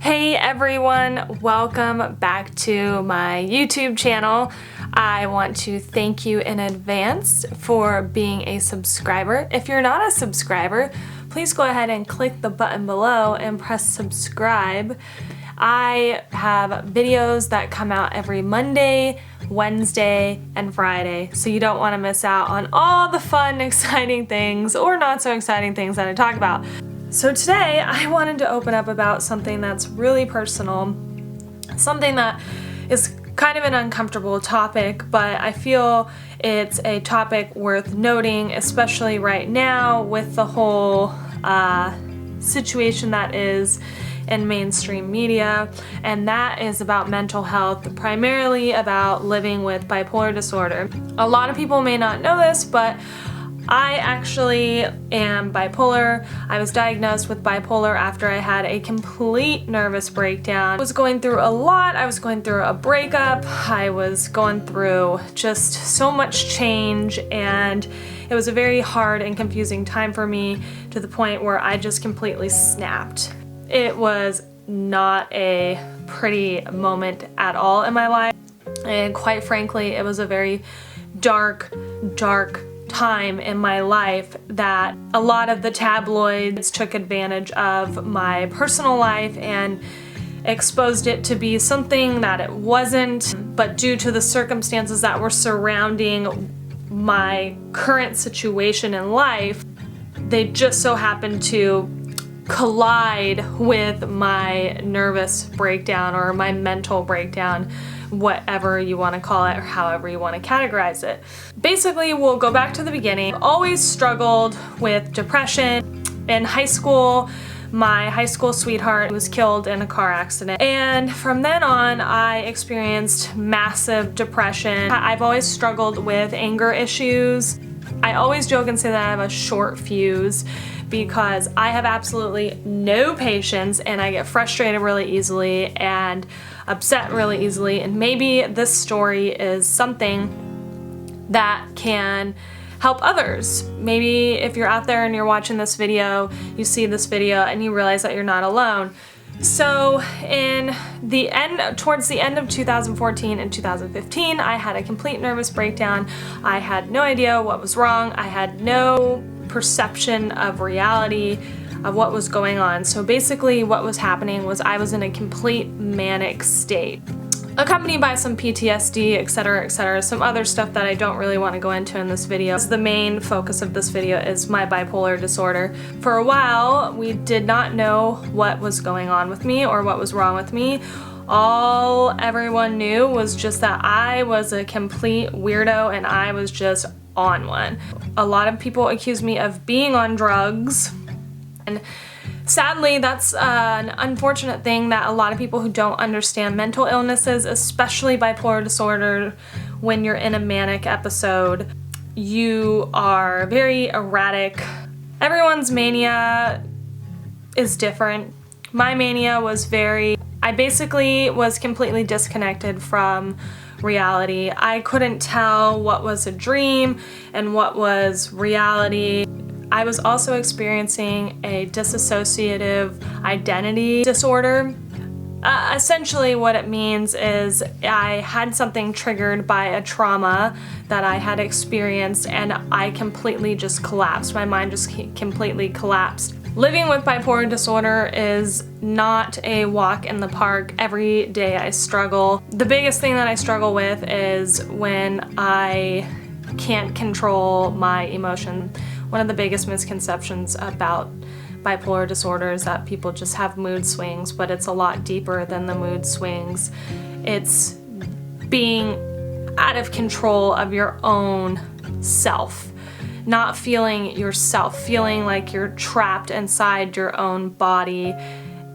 Hey everyone, welcome back to my YouTube channel. I want to thank you in advance for being a subscriber. If you're not a subscriber, please go ahead and click the button below and press subscribe. I have videos that come out every Monday, Wednesday, and Friday, so you don't want to miss out on all the fun, exciting things or not so exciting things that I talk about. So today I wanted to open up about something that's really personal, something that is kind of an uncomfortable topic, but I feel it's a topic worth noting, especially right now with the whole situation that is in mainstream media, and that is about mental health, primarily about living with bipolar disorder. A lot of people may not know this, but I actually am bipolar. I was diagnosed with bipolar after I had a complete nervous breakdown. I was going through a lot. I was going through a breakup. I was going through just so much change, and it was a very hard and confusing time for me, to the point where I just completely snapped. It was not a pretty moment at all in my life, and quite frankly, it was a very dark time in my life that a lot of the tabloids took advantage of my personal life and exposed it to be something that it wasn't, but due to the circumstances that were surrounding my current situation in life, they just so happened to collide with my nervous breakdown or my mental breakdown, whatever you want to call it or however you want to categorize it. Basically, we'll go back to the beginning. Always struggled with depression. In high school, my high school sweetheart was killed in a car accident, and from then on I experienced massive depression. I've always struggled with anger issues. I always joke and say that I have a short fuse because I have absolutely no patience and I get frustrated really easily and upset really easily, and maybe this story is something that can help others. Maybe if you're out there and you're watching this video, you see this video and you realize that you're not alone. So towards the end of 2014 and 2015, I had a complete nervous breakdown. I had no idea what was wrong. I had no perception of reality of what was going on. So basically what was happening was I was in a complete manic state, accompanied by some PTSD, etc., some other stuff that I don't really want to go into in this video. The main focus of this video is my bipolar disorder. For a while, we did not know what was going on with me or what was wrong with me. All everyone knew was just that I was a complete weirdo and I was just on one. A lot of people accuse me of being on drugs, and sadly, that's an unfortunate thing that a lot of people who don't understand mental illnesses, especially bipolar disorder, when you're in a manic episode, you are very erratic. Everyone's mania is different. My mania was I basically was completely disconnected from reality. I couldn't tell what was a dream and what was reality. I was also experiencing a dissociative identity disorder. Essentially what it means is I had something triggered by a trauma that I had experienced and I completely just collapsed. My mind just completely collapsed. Living with bipolar disorder is not a walk in the park. Every day I struggle. The biggest thing that I struggle with is when I can't control my emotion. One of the biggest misconceptions about bipolar disorder is that people just have mood swings, but it's a lot deeper than the mood swings. It's being out of control of your own self, not feeling yourself, feeling like you're trapped inside your own body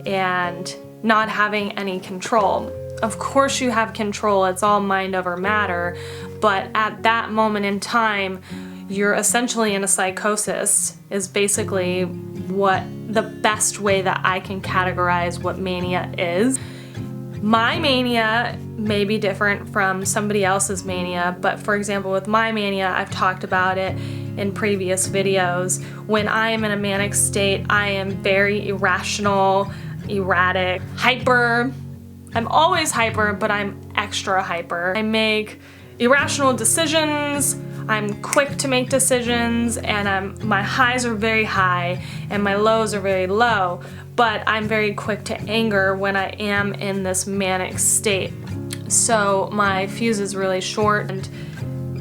and not having any control. Of course you have control, it's all mind over matter, but at that moment in time, you're essentially in a psychosis, is basically what the best way that I can categorize what mania is. My mania may be different from somebody else's mania, but for example with my mania, I've talked about it in previous videos. When I am in a manic state, I am very irrational. erratic, hyper. I'm always hyper, but I'm extra hyper. I make irrational decisions. I'm quick to make decisions, and my highs are very high and my lows are very low, but I'm very quick to anger when I am in this manic state. So my fuse is really short, and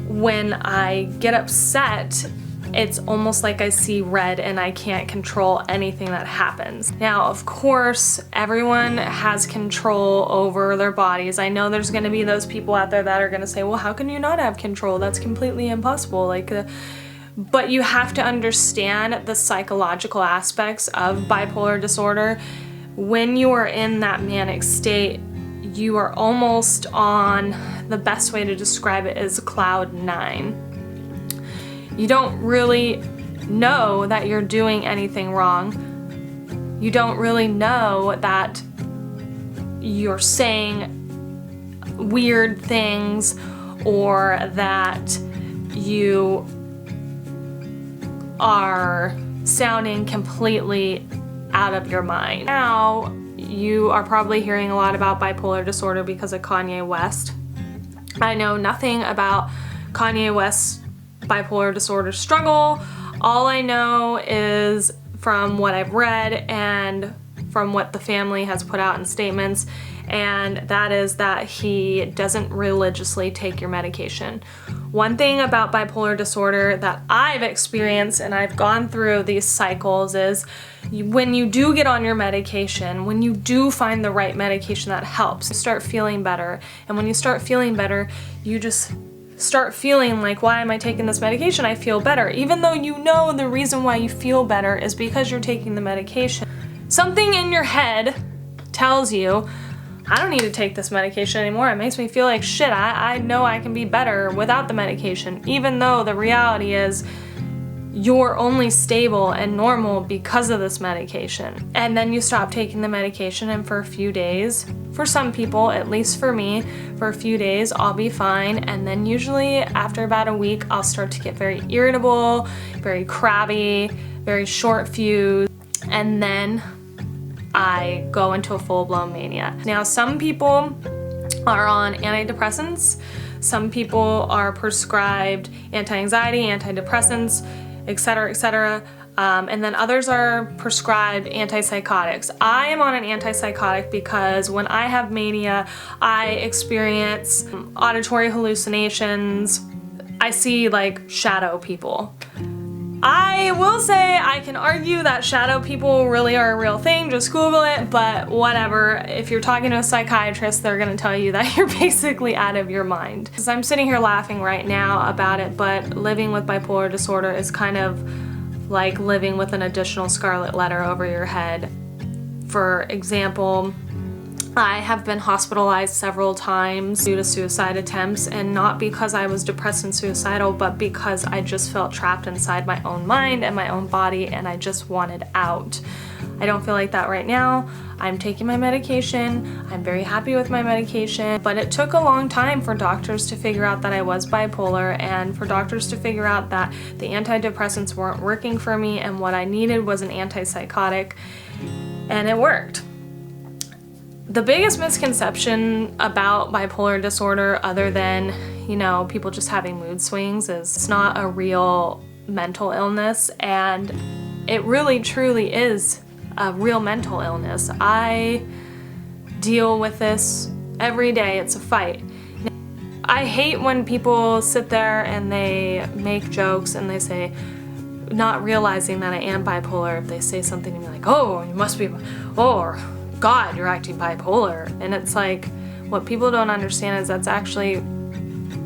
when I get upset, it's almost like I see red and I can't control anything that happens. Now, of course, everyone has control over their bodies. I know there's gonna be those people out there that are gonna say, well, how can you not have control? That's completely impossible. But you have to understand the psychological aspects of bipolar disorder. When you are in that manic state, you are almost on, the best way to describe it is cloud 9. You don't really know that you're doing anything wrong. You don't really know that you're saying weird things or that you are sounding completely out of your mind. Now, you are probably hearing a lot about bipolar disorder because of Kanye West. I know nothing about Kanye West's bipolar disorder struggle. All I know is from what I've read and from what the family has put out in statements, and that is that he doesn't religiously take your medication. One thing about bipolar disorder that I've experienced, and I've gone through these cycles, is when you do get on your medication, when you do find the right medication that helps, you start feeling better. And when you start feeling better, you just start feeling like, why am I taking this medication? I feel better. Even though you know the reason why you feel better is because you're taking the medication. Something in your head tells you, I don't need to take this medication anymore. It makes me feel like shit. I know I can be better without the medication, even though the reality is you're only stable and normal because of this medication. And then you stop taking the medication, and for a few days, for some people, at least for me, for a few days I'll be fine, and then usually after about a week I'll start to get very irritable, very crabby, very short fuse, and then I go into a full-blown mania. Now, some people are on antidepressants, some people are prescribed anti-anxiety, antidepressants, etc., etc., and then others are prescribed antipsychotics. I am on an antipsychotic because when I have mania, I experience auditory hallucinations. I see like shadow people. I will say I can argue that shadow people really are a real thing, just Google it, but whatever. If you're talking to a psychiatrist, they're gonna tell you that you're basically out of your mind. So I'm sitting here laughing right now about it, but living with bipolar disorder is kind of like living with an additional scarlet letter over your head. For example, I have been hospitalized several times due to suicide attempts, and not because I was depressed and suicidal, but because I just felt trapped inside my own mind and my own body, and I just wanted out. I don't feel like that right now. I'm taking my medication. I'm very happy with my medication, but it took a long time for doctors to figure out that I was bipolar, and for doctors to figure out that the antidepressants weren't working for me and what I needed was an antipsychotic, and it worked. The biggest misconception about bipolar disorder, other than, you know, people just having mood swings, is it's not a real mental illness, and it really truly is a real mental illness. I deal with this every day. It's a fight. I hate when people sit there and they make jokes and they say, not realizing that I am bipolar, if they say something to me like, oh, you must be, or God, you're acting bipolar. And it's like, what people don't understand is that's actually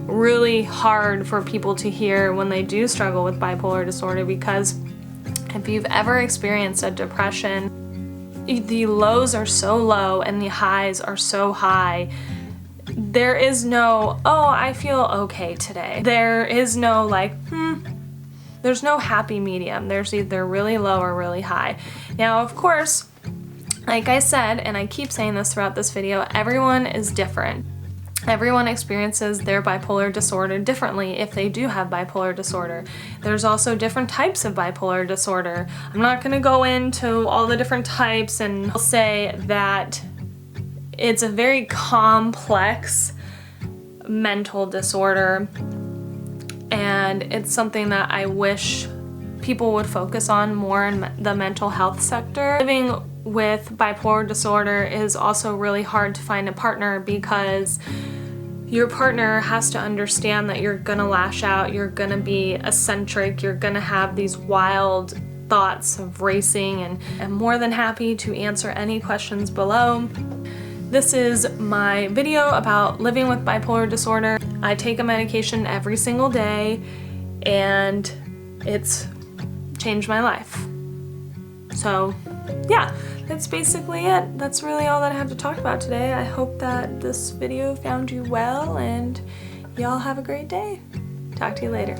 really hard for people to hear when they do struggle with bipolar disorder, because if you've ever experienced a depression, the lows are so low and the highs are so high. There is no, oh, I feel okay today. There is no like, there's no happy medium. There's either really low or really high. Now, of course, like I said, and I keep saying this throughout this video, everyone is different. Everyone experiences their bipolar disorder differently if they do have bipolar disorder. There's also different types of bipolar disorder. I'm not going to go into all the different types, and I'll say that it's a very complex mental disorder, and it's something that I wish people would focus on more in the mental health sector. Living with bipolar disorder is also really hard to find a partner, because your partner has to understand that you're gonna lash out, you're gonna be eccentric, you're gonna have these wild thoughts of racing, and I'm more than happy to answer any questions below. This is my video about living with bipolar disorder. I take a medication every single day, and it's changed my life. So yeah, that's basically it. That's really all that I have to talk about today. I hope that this video found you well, and y'all have a great day. Talk to you later.